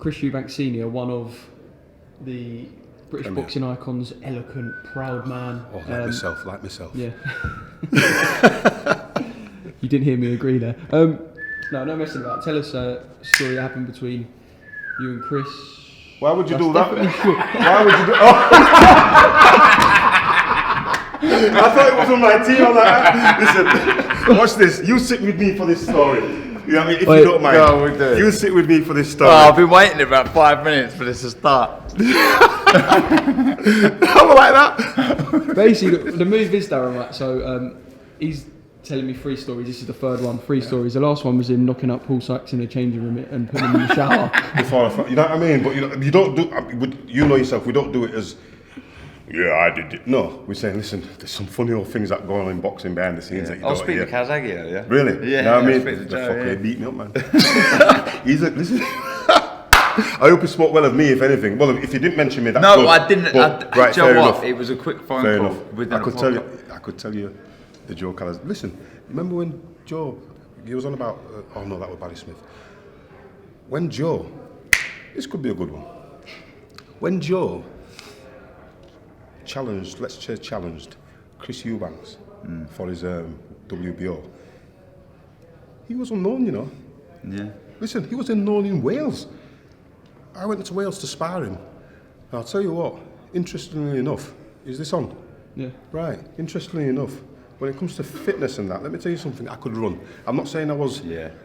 Chris Eubank Senior, one of the British boxing icons, eloquent, proud man. Oh, like myself. Yeah. You didn't hear me agree there. No messing about. Tell us a story that happened between you and Chris. Why would you do that? Why would you do? Oh. I thought it was on my team. I'm like, listen, watch this. You sit with me for this story. You know what I mean? If you don't mind, no, we'll do it. You sit with me for this story. Oh, I've been waiting about 5 minutes for this to start. How like that? Basically, the move is Darren, right? So he's telling me 3 stories. This is the third one. 3 stories. The last one was him knocking up Paul Sykes in the changing room and putting him in the shower. You know what I mean? But you don't do. You know yourself. We don't do it as. Yeah, I did it. No, we're saying, listen, there's some funny old things that go on in boxing behind the scenes that you don't hear. I'll speak to Calzaghe, yeah. Really? Yeah. You know what I mean? The fucker beat me up, man. He's like, listen. I hope he spoke well of me, if anything. Well, if he didn't mention me, that's good. No, I didn't. Right, fair enough. It was a quick phone fair call. Enough. I could tell you the Joe Calzaghe. Listen, remember when Joe, he was on about, oh no, that was Barry Smith. When Joe, this could be a good one. When Joe challenged Chris Eubanks for his WBO, he was unknown, you know. Yeah. Listen, he was unknown in Wales. I went to Wales to spar him. And I'll tell you what, interestingly enough, is this on? Yeah. Right, interestingly enough, when it comes to fitness and that, let me tell you something, I could run. I'm not saying I was,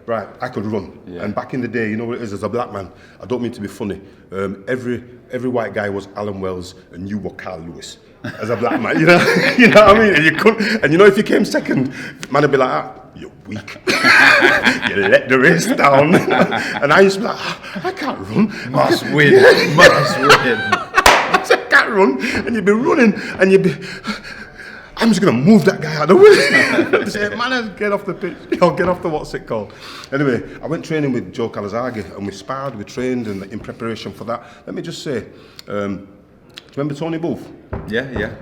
right, I could run. Yeah. And back in the day, you know what it is, as a black man, I don't mean to be funny, every white guy was Alan Wells and you were Carl Lewis. As a black man, you know what I mean? And you couldn't, and you know if you came second, man would be like, you're weak. You let the race down. And I used to be like, I can't run. Must win. I can't run. And you'd be running and you'd be, I'm just going to move that guy out of the way. Say, man, get off the pitch. Or get off the, what's it called? Anyway, I went training with Joe Calzaghe and we sparred, we trained, and in preparation for that, let me just say, do you remember Tony Booth? Yeah.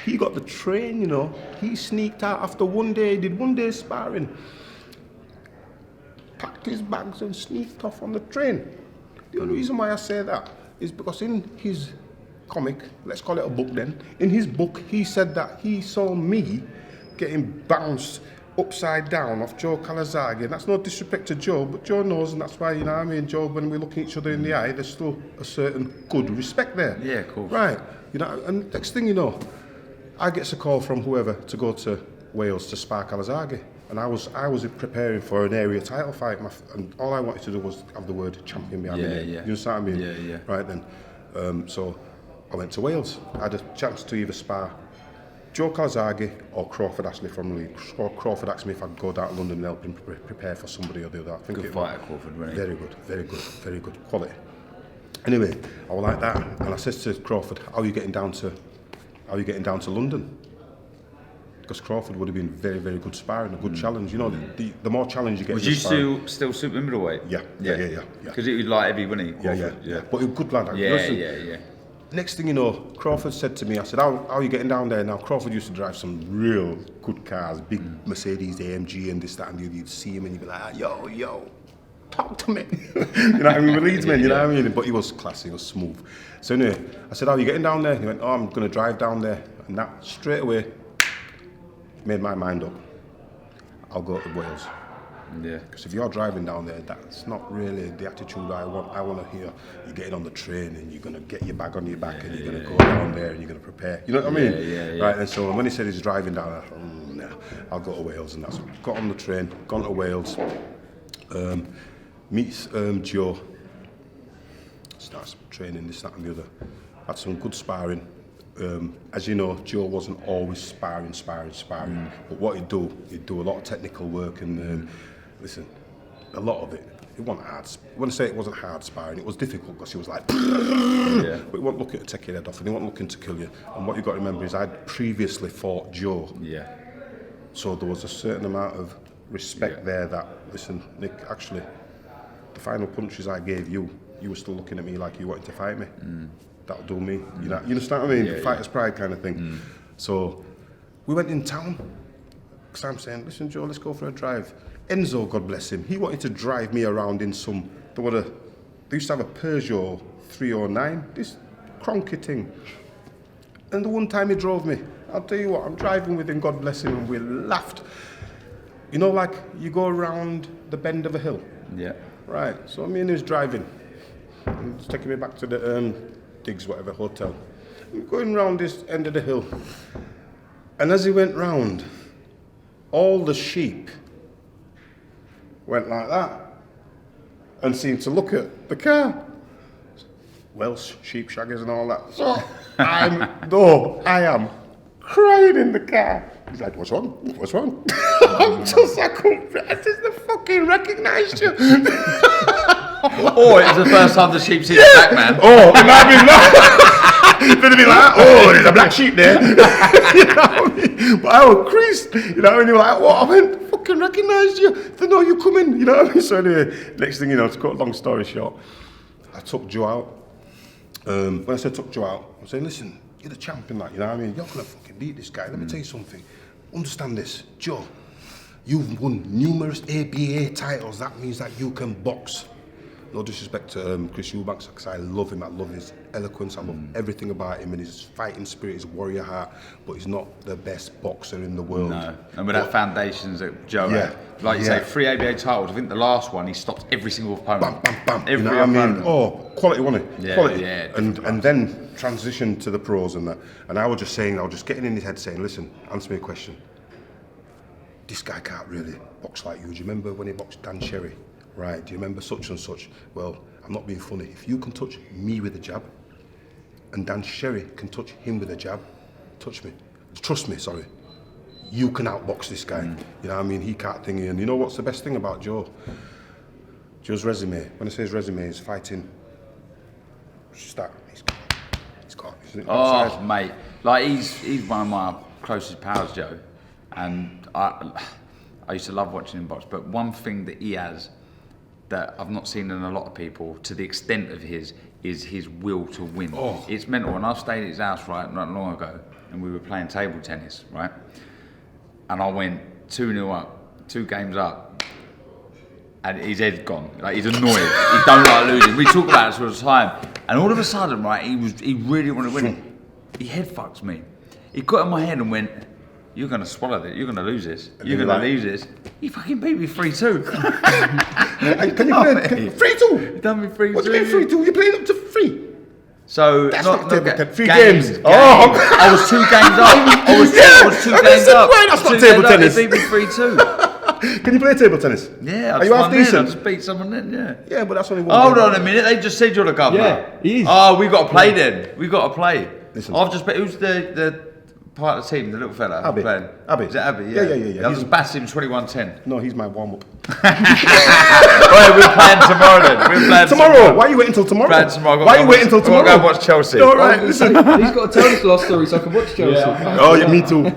He got the train, you know. He sneaked out after one day, did one day sparring. Packed his bags and sneaked off on the train. The only reason why I say that is because in his comic, let's call it a book then, in his book he said that he saw me getting bounced upside down off Joe Calzaghe. And that's no disrespect to Joe, but Joe knows, and that's why, you know what I mean, Joe, when we look at each other in the eye, there's still a certain good respect there. Yeah, cool. Right, you know, and next thing you know, I get a call from whoever to go to Wales to spar Calzaghe. And I was preparing for an area title fight, and all I wanted to do was have the word champion behind me. You understand what I mean? Yeah. Right then, so I went to Wales. I had a chance to either spar Joe Calzaghe or Crawford Ashley from Leeds. Crawford asked me if I'd go down to London and help him prepare for somebody or the other. I think good fighter, Crawford, wasn't he? Very good quality. Anyway, I was like that, and I said to Crawford, "How are you getting down to London?" Because Crawford would have been very, very good sparring, a good challenge. You know, the more challenge you get. Was you still super middleweight? Yeah. Because it was like heavy, wasn't he? Yeah. But he was a good lad. Yeah. Next thing you know, Crawford said to me, I said, how are you getting down there? Now, Crawford used to drive some real good cars, big Mercedes AMG and this, that, and the other. You'd see him and you'd be like, yo, talk to me. You know what I mean? We're Leedsmen, you know what I mean? But he was classy, he was smooth. So anyway, I said, how are you getting down there? And he went, I'm going to drive down there. And that, straight away, made my mind up. I'll go to Wales. Yeah. Because if you're driving down there, that's not really the attitude I want. I want to hear you're getting on the train and you're going to get your bag on your back and you're going to go down there and you're going to prepare. You know what I mean? Yeah. Right, and so when he said he's driving down, I thought, nah, I'll go to Wales. And that's got on the train, gone to Wales, meets Joe, starts training, this, that and the other. Had some good sparring. As you know, Joe wasn't always sparring. But what he'd do a lot of technical work and listen, a lot of it wasn't hard. When I say it wasn't hard sparring, it was difficult because he was like, but he wasn't looking to take your head off and he wasn't looking to kill you. And what you've got to remember is I'd previously fought Joe. Yeah. So there was a certain amount of respect there that, listen, Nick, actually, the final punches I gave you, you were still looking at me like you wanted to fight me. That'll do me. You know, you understand what I mean? Fighter's pride kind of thing. So we went in town. Because I'm saying, listen, Joe, let's go for a drive. Enzo, God bless him, he wanted to drive me around in some They used to have a Peugeot 309, this cronky thing. And the one time he drove me, I'll tell you what, I'm driving with him, God bless him, and we laughed. You know, like you go around the bend of a hill? Yeah. Right, so me and he was driving. He's taking me back to the digs, whatever, hotel. We're going round this end of the hill. And as he went round, all the sheep went like that and seemed to look at the car. Welsh sheep shaggers and all that. So I am crying in the car. He's like, what's wrong? What's wrong? I'm just like, I just fucking recognised you. Or it's the first time the sheep's seen a black man. Oh, it might be like, it'd be like, oh, there's a black sheep there. You know what I mean? But I was creased. You know what I mean? You're like, what? I went, fucking recognised you. They know you coming. You know what I mean? So anyway, next thing you know, to cut a long story short, I took Joe out. When I said took Joe out, I'm saying, listen, you're the champion, like, you know what I mean? You're gonna fucking beat this guy. Let me tell you something. Understand this, Joe. You've won numerous ABA titles. That means that you can box. No disrespect to Chris Eubanks, because I love him. I love his eloquence. I love everything about him and his fighting spirit, his warrior heart. But he's not the best boxer in the world. No, and with that foundations that Joe had, like you say, 3 ABA titles. I think the last one he stopped every single opponent. Bam, bam, bam. Every you know what I mean? opponent. Oh, quality, wasn't it? Yeah, quality. yeah. And then transition to the pros and that. And I was just getting in his head saying, listen, answer me a question. This guy can't really box like you. Do you remember when he boxed Dan Sherry? Right, do you remember such and such? Well, I'm not being funny. If you can touch me with a jab, and Dan Sherry can touch him with a jab, trust me, sorry, you can outbox this guy. You know what I mean? He can't think. And you know what's the best thing about Joe? Joe's resume. When I say his resume, is fighting. He's got. Oh, mate, like he's one of my closest pals, Joe, and I used to love watching him box. But one thing that he has that I've not seen in a lot of people, to the extent of his, is his will to win. Oh. It's mental. And I stayed at his house not long ago, and we were playing table tennis, right? And I went 2-0 up, 2 games up, and his head's gone. Like, he's annoyed. He don't like losing. We talk about it all the time. And all of a sudden, right, he really wanted to win. He head fucks me. He got in my head and went, you're going to swallow this. You're going to lose this. You're going to lose this. He fucking beat me 3-2. Can you play 3-2? He done me 3-2. What do you mean 3-2? You're playing up to 3. So that's not table tennis. 3 games. games. Oh, I was 2 games up. I was 2 games up. Why that's not table tennis? He beat me 3-2. Can you play table tennis? Yeah. Are you half decent? I just beat someone then. Yeah. Yeah, but that's only one. Hold on a minute. They just said you're the governor. Yeah, he is. Oh, we got to play then. We got to play. Listen. I've just. Who's the part of the team? The little fella. Abby. Playing? Abby. Is it Abby? Yeah. I just batted him 21-10. No, he's my warm-up. Right, we're playing tomorrow then. We're playing tomorrow. Why are you waiting till tomorrow? Playing tomorrow. Why are you waiting till tomorrow? I'll go and watch Chelsea. All right, listen. He's got to tell this last story so I can watch Chelsea. Oh, yeah, me too.